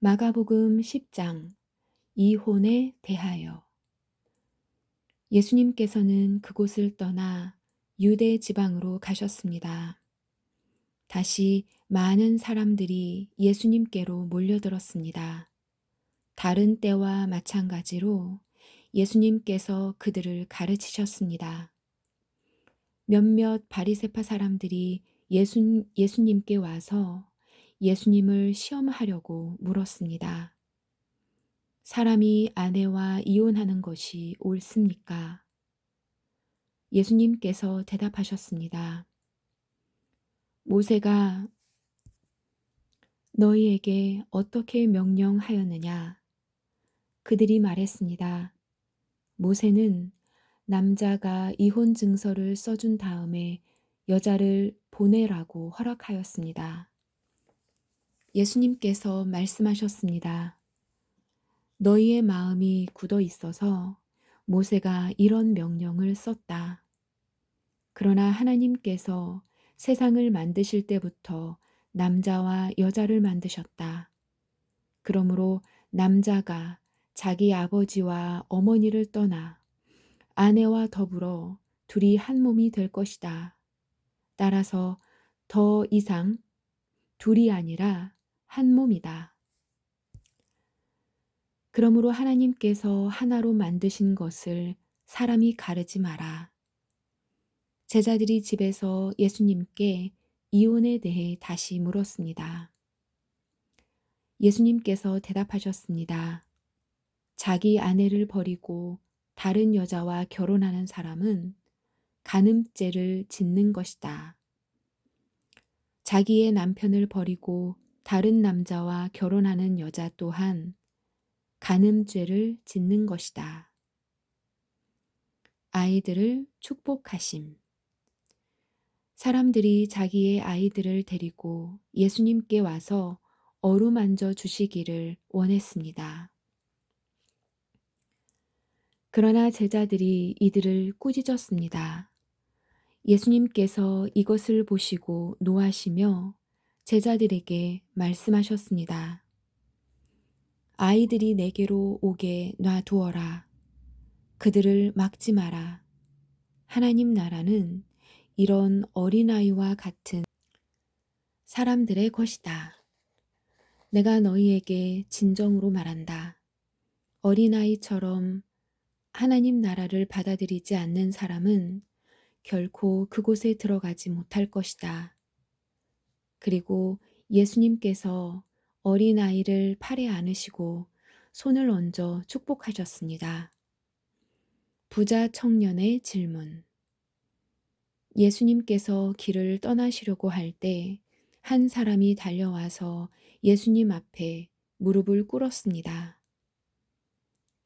마가복음 10장 이혼에 대하여. 예수님께서는 그곳을 떠나 유대 지방으로 가셨습니다. 다시 많은 사람들이 예수님께로 몰려들었습니다. 다른 때와 마찬가지로 예수님께서 그들을 가르치셨습니다. 몇몇 바리새파 사람들이 예수님께 와서 예수님을 시험하려고 물었습니다. 사람이 아내와 이혼하는 것이 옳습니까? 예수님께서 대답하셨습니다. 모세가 너희에게 어떻게 명령하였느냐? 그들이 말했습니다. 모세는 남자가 이혼 증서를 써준 다음에 여자를 보내라고 허락하였습니다. 예수님께서 말씀하셨습니다. 너희의 마음이 굳어 있어서 모세가 이런 명령을 썼다. 그러나 하나님께서 세상을 만드실 때부터 남자와 여자를 만드셨다. 그러므로 남자가 자기 아버지와 어머니를 떠나 아내와 더불어 둘이 한 몸이 될 것이다. 따라서 더 이상 둘이 아니라 한 몸이다. 그러므로 하나님께서 하나로 만드신 것을 사람이 가르지 마라. 제자들이 집에서 예수님께 이혼에 대해 다시 물었습니다. 예수님께서 대답하셨습니다. 자기 아내를 버리고 다른 여자와 결혼하는 사람은 간음죄를 짓는 것이다. 자기의 남편을 버리고 다른 남자와 결혼하는 여자 또한 간음죄를 짓는 것이다. 아이들을 축복하심. 사람들이 자기의 아이들을 데리고 예수님께 와서 어루만져 주시기를 원했습니다. 그러나 제자들이 이들을 꾸짖었습니다. 예수님께서 이것을 보시고 노하시며 제자들에게 말씀하셨습니다. 아이들이 내게로 오게 놔두어라. 그들을 막지 마라. 하나님 나라는 이런 어린아이와 같은 사람들의 것이다. 내가 너희에게 진정으로 말한다. 어린아이처럼 하나님 나라를 받아들이지 않는 사람은 결코 그곳에 들어가지 못할 것이다. 그리고 예수님께서 어린아이를 팔에 안으시고 손을 얹어 축복하셨습니다. 부자 청년의 질문. 예수님께서 길을 떠나시려고 할 때 한 사람이 달려와서 예수님 앞에 무릎을 꿇었습니다.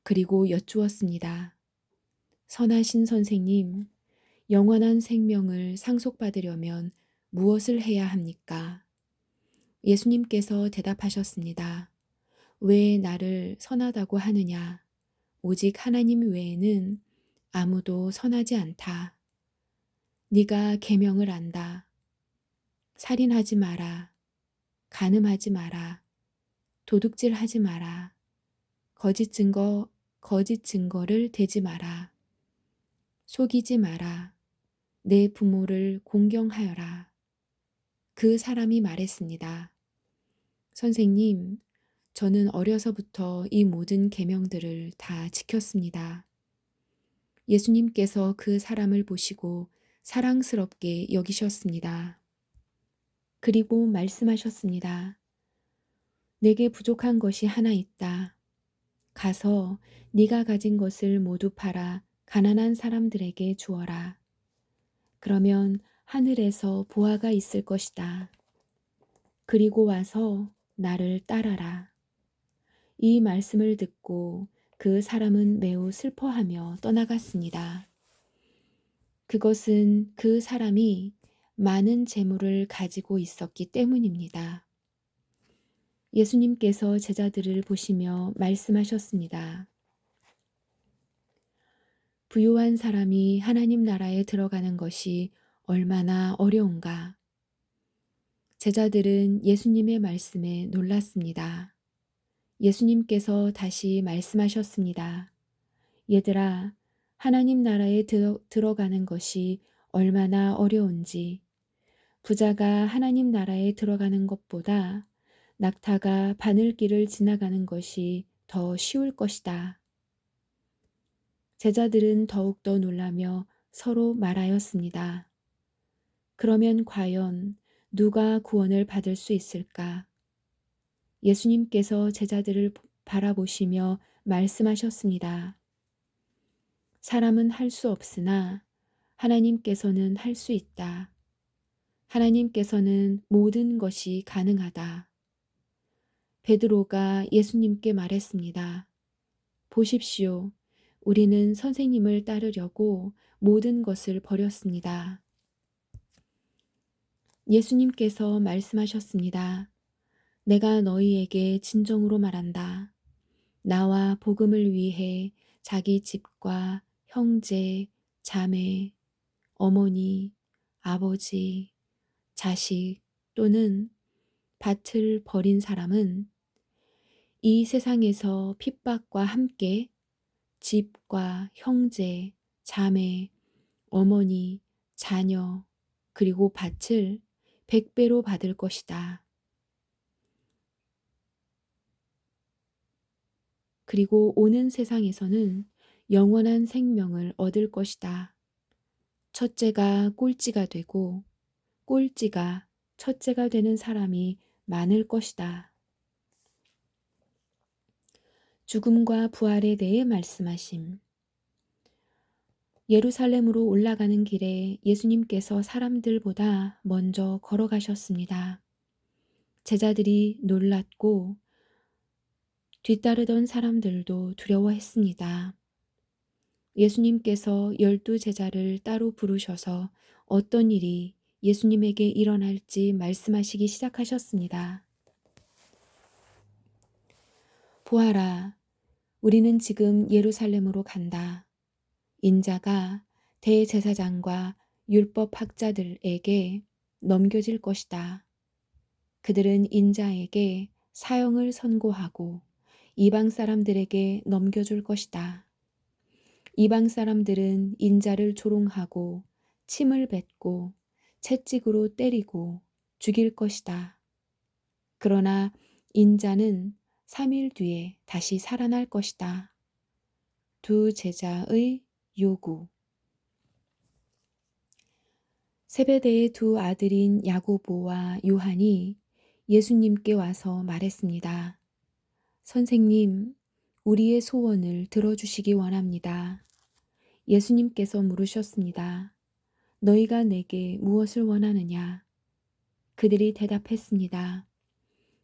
그리고 여쭈었습니다. 선하신 선생님, 영원한 생명을 상속받으려면 무엇을 해야 합니까? 예수님께서 대답하셨습니다. 왜 나를 선하다고 하느냐? 오직 하나님 외에는 아무도 선하지 않다. 네가 계명을 안다. 살인하지 마라. 간음하지 마라. 도둑질하지 마라. 거짓 증거를 대지 마라. 속이지 마라. 내 부모를 공경하여라. 그 사람이 말했습니다. 선생님, 저는 어려서부터 이 모든 계명들을 다 지켰습니다. 예수님께서 그 사람을 보시고 사랑스럽게 여기셨습니다. 그리고 말씀하셨습니다. 내게 부족한 것이 하나 있다. 가서 네가 가진 것을 모두 팔아 가난한 사람들에게 주어라. 그러면 하늘에서 보화가 있을 것이다. 그리고 와서 나를 따라라. 이 말씀을 듣고 그 사람은 매우 슬퍼하며 떠나갔습니다. 그것은 그 사람이 많은 재물을 가지고 있었기 때문입니다. 예수님께서 제자들을 보시며 말씀하셨습니다. 부유한 사람이 하나님 나라에 들어가는 것이 얼마나 어려운가. 제자들은 예수님의 말씀에 놀랐습니다. 예수님께서 다시 말씀하셨습니다. 얘들아, 하나님 나라에 들어가는 것이 얼마나 어려운지, 부자가 하나님 나라에 들어가는 것보다 낙타가 바늘길을 지나가는 것이 더 쉬울 것이다. 제자들은 더욱더 놀라며 서로 말하였습니다. 그러면 과연 누가 구원을 받을 수 있을까? 예수님께서 제자들을 바라보시며 말씀하셨습니다. 사람은 할 수 없으나 하나님께서는 할 수 있다. 하나님께서는 모든 것이 가능하다. 베드로가 예수님께 말했습니다. 보십시오. 우리는 선생님을 따르려고 모든 것을 버렸습니다. 예수님께서 말씀하셨습니다. 내가 너희에게 진정으로 말한다. 나와 복음을 위해 자기 집과 형제, 자매, 어머니, 아버지, 자식 또는 밭을 버린 사람은 이 세상에서 핍박과 함께 집과 형제, 자매, 어머니, 자녀, 그리고 밭을 100배로 받을 것이다. 그리고 오는 세상에서는 영원한 생명을 얻을 것이다. 첫째가 꼴찌가 되고 꼴찌가 첫째가 되는 사람이 많을 것이다. 죽음과 부활에 대해 말씀하심. 예루살렘으로 올라가는 길에 예수님께서 사람들보다 먼저 걸어가셨습니다. 제자들이 놀랐고 뒤따르던 사람들도 두려워했습니다. 예수님께서 12 제자를 따로 부르셔서 어떤 일이 예수님에게 일어날지 말씀하시기 시작하셨습니다. 보아라, 우리는 지금 예루살렘으로 간다. 인자가 대제사장과 율법학자들에게 넘겨질 것이다. 그들은 인자에게 사형을 선고하고 이방 사람들에게 넘겨줄 것이다. 이방 사람들은 인자를 조롱하고 침을 뱉고 채찍으로 때리고 죽일 것이다. 그러나 인자는 3일 뒤에 다시 살아날 것이다. 두 제자의 요구. 세베대의 두 아들인 야고보와 요한이 예수님께 와서 말했습니다. 선생님, 우리의 소원을 들어주시기 원합니다. 예수님께서 물으셨습니다. 너희가 내게 무엇을 원하느냐? 그들이 대답했습니다.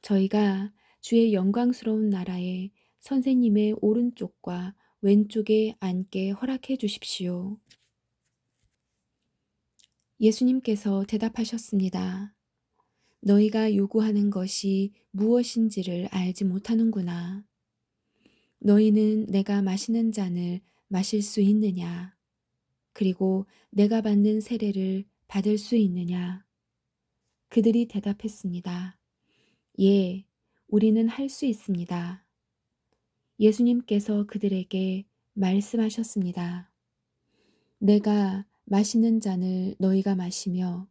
저희가 주의 영광스러운 나라에 선생님의 오른쪽과 왼쪽에 앉게 허락해 주십시오. 예수님께서 대답하셨습니다. 너희가 요구하는 것이 무엇인지를 알지 못하는구나. 너희는 내가 마시는 잔을 마실 수 있느냐? 그리고 내가 받는 세례를 받을 수 있느냐? 그들이 대답했습니다. 예, 우리는 할 수 있습니다. 예수님께서 그들에게 말씀하셨습니다. 내가 마시는 잔을 너희가 마시며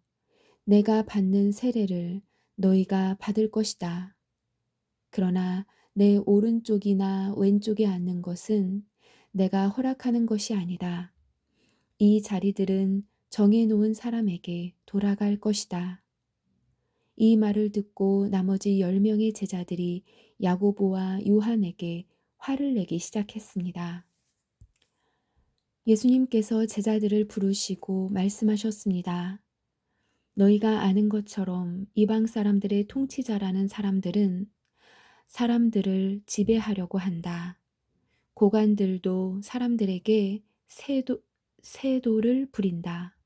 내가 받는 세례를 너희가 받을 것이다. 그러나 내 오른쪽이나 왼쪽에 앉는 것은 내가 허락하는 것이 아니다. 이 자리들은 정해놓은 사람에게 돌아갈 것이다. 이 말을 듣고 나머지 10명의 제자들이 야고보와 요한에게 화를 내기 시작했습니다. 예수님께서 제자들을 부르시고 말씀하셨습니다. 너희가 아는 것처럼 이방 사람들의 통치자라는 사람들은 사람들을 지배하려고 한다. 고관들도 사람들에게 세도를 부린다.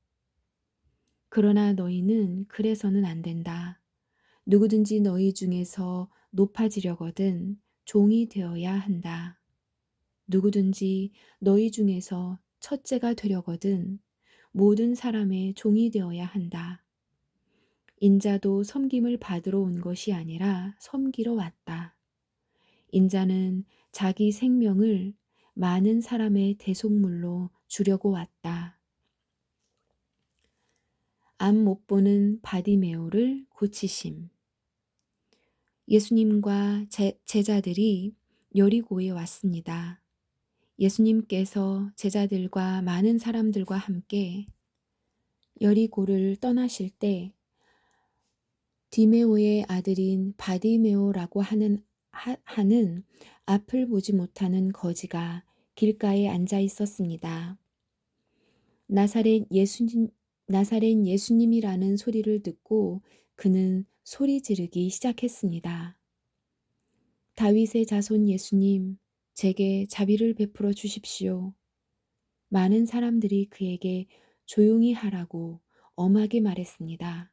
그러나 너희는 그래서는 안 된다. 누구든지 너희 중에서 높아지려거든 종이 되어야 한다. 누구든지 너희 중에서 첫째가 되려거든 모든 사람의 종이 되어야 한다. 인자도 섬김을 받으러 온 것이 아니라 섬기러 왔다. 인자는 자기 생명을 많은 사람의 대속물로 주려고 왔다. 앞 못 보는 바디메오를 고치심. 예수님과 제자들이 여리고에 왔습니다. 예수님께서 제자들과 많은 사람들과 함께 여리고를 떠나실 때 디메오의 아들인 바디메오라고 하는 앞을 보지 못하는 거지가 길가에 앉아 있었습니다. 나사렛 예수님이라는 소리를 듣고 그는 소리 지르기 시작했습니다. 다윗의 자손 예수님, 제게 자비를 베풀어 주십시오. 많은 사람들이 그에게 조용히 하라고 엄하게 말했습니다.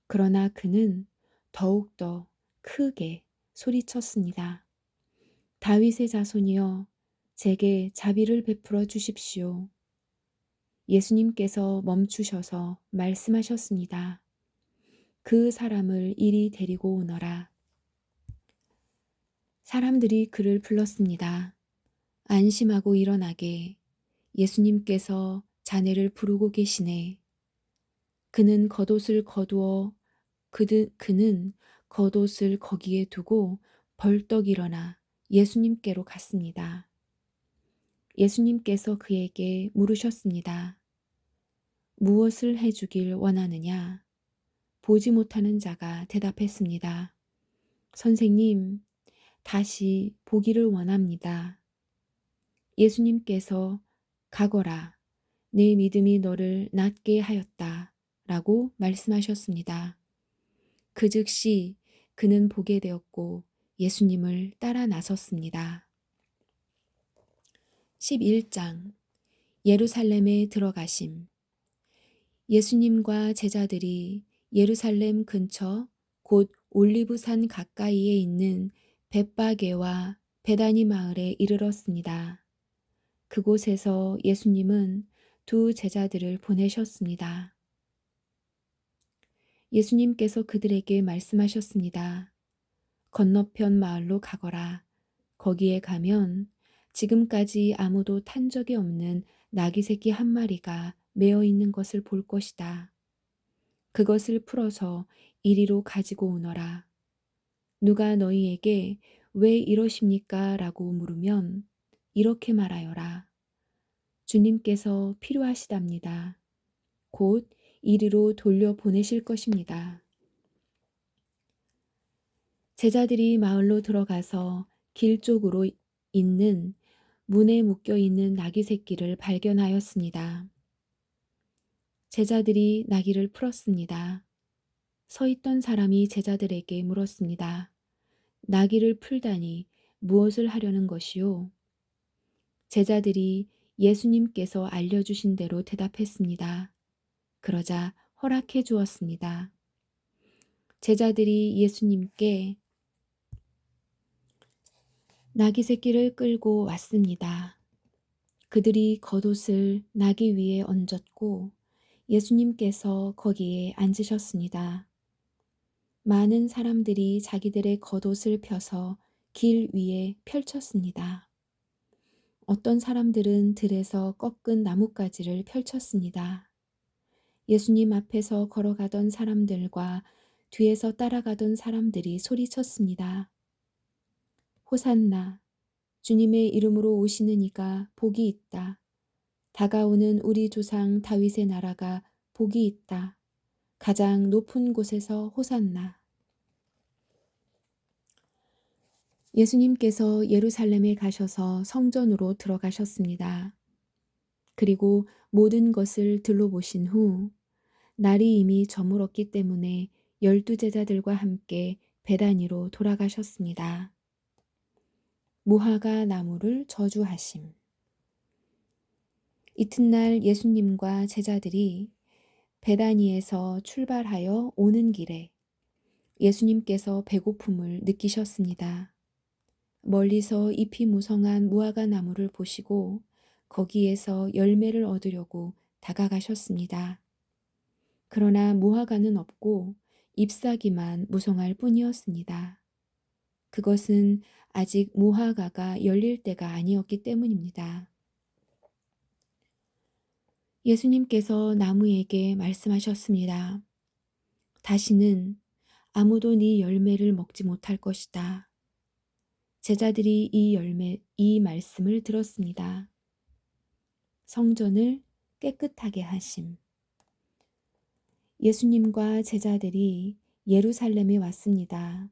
그러나 그는 더욱더 크게 소리쳤습니다. 다윗의 자손이여, 제게 자비를 베풀어 주십시오. 예수님께서 멈추셔서 말씀하셨습니다. 그 사람을 이리 데리고 오너라. 사람들이 그를 불렀습니다. 안심하고 일어나게. 예수님께서 자네를 부르고 계시네. 그는 겉옷을 거기에 두고 벌떡 일어나 예수님께로 갔습니다. 예수님께서 그에게 물으셨습니다. 무엇을 해주길 원하느냐? 보지 못하는 자가 대답했습니다. 선생님, 다시 보기를 원합니다. 예수님께서 가거라, 내 믿음이 너를 낫게 하였다 라고 말씀하셨습니다. 그 즉시 그는 보게 되었고 예수님을 따라 나섰습니다. 11장 예루살렘에 들어가심. 예수님과 제자들이 예루살렘 근처 곧 올리브산 가까이에 있는 벳바게와 베다니 마을에 이르렀습니다. 그곳에서 예수님은 두 제자들을 보내셨습니다. 예수님께서 그들에게 말씀하셨습니다. 건너편 마을로 가거라. 거기에 가면 지금까지 아무도 탄 적이 없는 나귀 새끼 한 마리가 매어 있는 것을 볼 것이다. 그것을 풀어서 이리로 가지고 오너라. 누가 너희에게 왜 이러십니까? 라고 물으면 이렇게 말하여라. 주님께서 필요하시답니다. 곧 이리로 돌려보내실 것입니다. 제자들이 마을로 들어가서 길 쪽으로 있는 문에 묶여 있는 나귀 새끼를 발견하였습니다. 제자들이 나귀를 풀었습니다. 서 있던 사람이 제자들에게 물었습니다. 나귀를 풀다니 무엇을 하려는 것이요? 제자들이 예수님께서 알려주신 대로 대답했습니다. 그러자 허락해 주었습니다. 제자들이 예수님께 나귀 새끼를 끌고 왔습니다. 그들이 겉옷을 나귀 위에 얹었고 예수님께서 거기에 앉으셨습니다. 많은 사람들이 자기들의 겉옷을 펴서 길 위에 펼쳤습니다. 어떤 사람들은 들에서 꺾은 나뭇가지를 펼쳤습니다. 예수님 앞에서 걸어가던 사람들과 뒤에서 따라가던 사람들이 소리쳤습니다. 호산나, 주님의 이름으로 오시는 이가 복이 있다. 다가오는 우리 조상 다윗의 나라가 복이 있다. 가장 높은 곳에서 호산나. 예수님께서 예루살렘에 가셔서 성전으로 들어가셨습니다. 그리고 모든 것을 둘러보신 후 날이 이미 저물었기 때문에 12제자들과 함께 베다니로 돌아가셨습니다. 무화과 나무를 저주하심. 이튿날 예수님과 제자들이 베다니에서 출발하여 오는 길에 예수님께서 배고픔을 느끼셨습니다. 멀리서 잎이 무성한 무화과 나무를 보시고 거기에서 열매를 얻으려고 다가가셨습니다. 그러나 무화과는 없고 잎사귀만 무성할 뿐이었습니다. 그것은 아직 무화과가 열릴 때가 아니었기 때문입니다. 예수님께서 나무에게 말씀하셨습니다. 다시는 아무도 네 열매를 먹지 못할 것이다. 제자들이 이 말씀을 들었습니다. 성전을 깨끗하게 하심. 예수님과 제자들이 예루살렘에 왔습니다.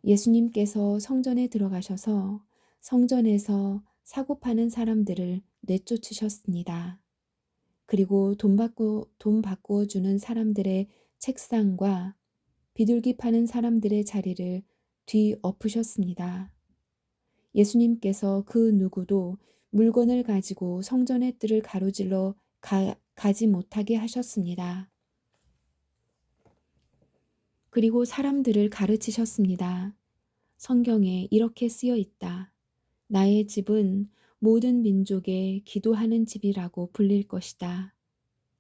예수님께서 성전에 들어가셔서 성전에서 사고 파는 사람들을 내쫓으셨습니다. 그리고 돈 바꾸어 주는 사람들의 책상과 비둘기 파는 사람들의 자리를 뒤엎으셨습니다. 예수님께서 그 누구도 물건을 가지고 성전의 뜰을 가로질러 가지 못하게 하셨습니다. 그리고 사람들을 가르치셨습니다. 성경에 이렇게 쓰여 있다. 나의 집은 모든 민족의 기도하는 집이라고 불릴 것이다.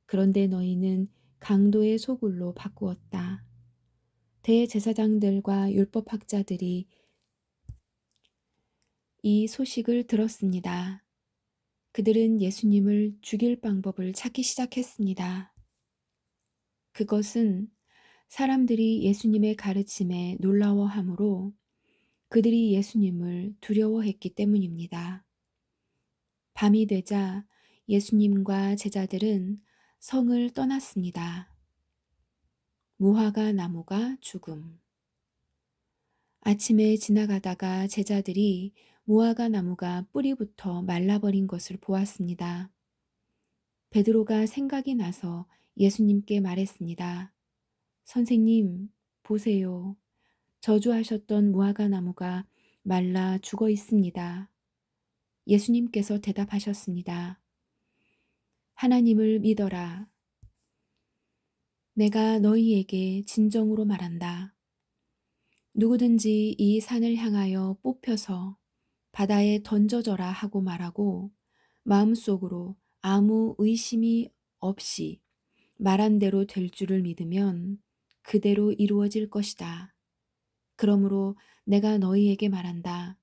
그런데 너희는 강도의 소굴로 바꾸었다. 대제사장들과 율법학자들이 이 소식을 들었습니다. 그들은 예수님을 죽일 방법을 찾기 시작했습니다. 그것은 사람들이 예수님의 가르침에 놀라워하므로 그들이 예수님을 두려워했기 때문입니다. 밤이 되자 예수님과 제자들은 성을 떠났습니다. 무화과 나무가 죽음. 아침에 지나가다가 제자들이 무화과 나무가 뿌리부터 말라버린 것을 보았습니다. 베드로가 생각이 나서 예수님께 말했습니다. 선생님, 보세요. 저주하셨던 무화과 나무가 말라 죽어 있습니다. 예수님께서 대답하셨습니다. 하나님을 믿어라. 내가 너희에게 진정으로 말한다. 누구든지 이 산을 향하여 뽑혀서 바다에 던져져라 하고 말하고 마음속으로 아무 의심이 없이 말한 대로 될 줄을 믿으면 그대로 이루어질 것이다. 그러므로 내가 너희에게 말한다.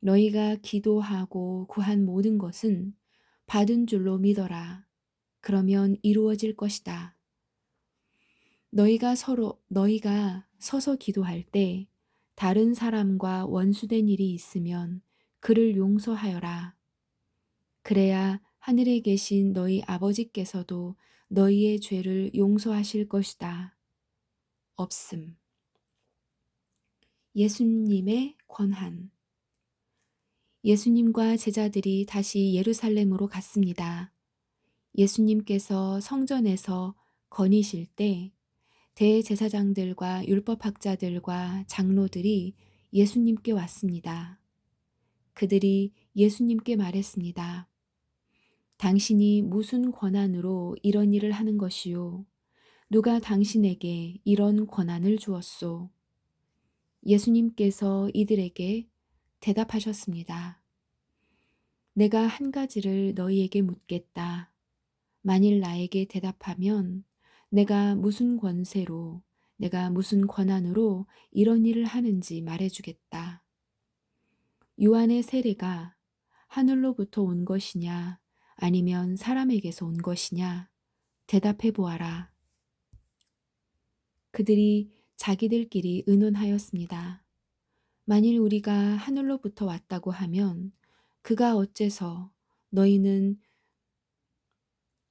너희가 기도하고 구한 모든 것은 받은 줄로 믿어라. 그러면 이루어질 것이다. 너희가 서서 기도할 때 다른 사람과 원수된 일이 있으면 그를 용서하여라. 그래야 하늘에 계신 너희 아버지께서도 너희의 죄를 용서하실 것이다. 없음. 예수님의 권한. 예수님과 제자들이 다시 예루살렘으로 갔습니다. 예수님께서 성전에서 거니실 때 대제사장들과 율법학자들과 장로들이 예수님께 왔습니다. 그들이 예수님께 말했습니다. 당신이 무슨 권한으로 이런 일을 하는 것이요? 누가 당신에게 이런 권한을 주었소? 예수님께서 이들에게 대답하셨습니다. 내가 한 가지를 너희에게 묻겠다. 만일 나에게 대답하면 내가 무슨 권한으로 이런 일을 하는지 말해주겠다. 요한의 세례가 하늘로부터 온 것이냐 아니면 사람에게서 온 것이냐 대답해 보아라. 그들이 자기들끼리 의논하였습니다. 만일 우리가 하늘로부터 왔다고 하면 그가 어째서 너희는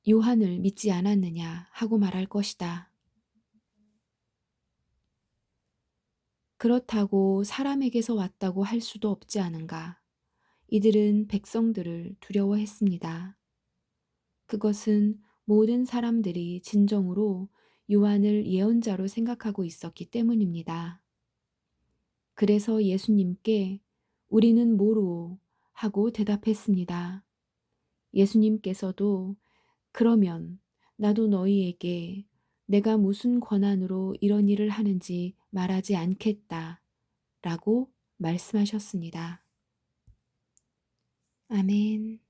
요한을 믿지 않았느냐 하고 말할 것이다. 그렇다고 사람에게서 왔다고 할 수도 없지 않은가. 이들은 백성들을 두려워했습니다. 그것은 모든 사람들이 진정으로 요한을 예언자로 생각하고 있었기 때문입니다. 그래서 예수님께 우리는 모르오 하고 대답했습니다. 예수님께서도 그러면 나도 너희에게 내가 무슨 권한으로 이런 일을 하는지 말하지 않겠다 라고 말씀하셨습니다. 아멘.